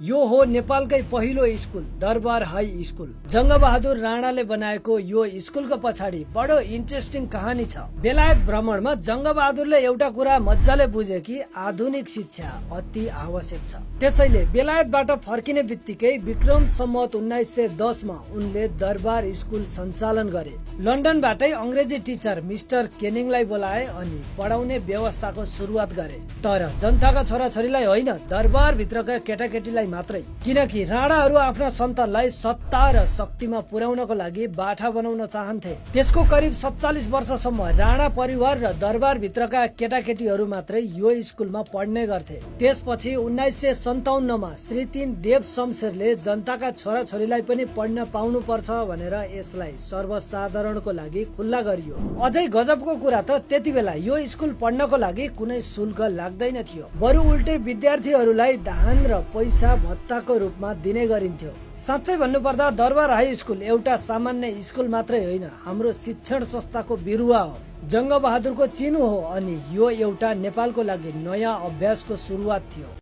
यो हो नेपालकै पहिलो स्कुल दरबार हाई स्कुल। जङ्गबहादुर राणाले बनाएको यो स्कुलको पछाडि बडो इन्ट्रेस्टिङ कहानी छ। बेलायत भ्रमणमा जङ्गबहादुरले एउटा कुरा मजाले बुझे कि आधुनिक शिक्षा अति आवश्यक छ। त्यसैले बेलायतबाट फर्किने बित्तिकै विक्रम सम्वत 1910 मा उनले दरबार स्कुल सञ्चालन गरे। लन्डनबाटै अंग्रेजी टिचर मिस्टर केनिङलाई बोलाए अनि पढाउने व्यवस्थाको सुरुवात गरे। तर जनताका छोराछोरीलाई होइन, दरबार भित्रका केटाकेटीलाई मात्रै, किनकि राणाहरू आफ्ना सन्तानलाई सत्ता र शक्तिमा पुर्याउनको लागि बाठा बनाउन चाहन्थे। त्यसको करिब 47 वर्षसम्म राणा परिवार र दरबार भित्रका केटाकेटीहरू मात्रै यो स्कुलमा पढ्ने गर्थे। त्यसपछि 1957 मा श्री 3 देव शमशेरले जनताका छोराछोरीलाई पनि पढ्न पाउनु पर्छ भनेर यसलाई सर्वसाधारणको लागि खुल्ला गरियो। अझै गजबको कुरा त त्यति बेला यो स्कुल पढ्नको लागि कुनै शुल्क लाग्दैन थियो, बरु उल्टै विद्यार्थीहरूलाई दान र पैसा भत्ताको रूपमा दिने गरिन्थ्यो। साँच्चै भन्नुपर्दा दरबार हाई स्कुल एउटा सामान्य स्कुल मात्रै होइन, हाम्रो शिक्षण संस्थाको बिरुवा हो, जङ्गबहादुरको चिनो हो अनि यो एउटा नेपालको लागि नयाँ अभ्यासको सुरुवात थियो।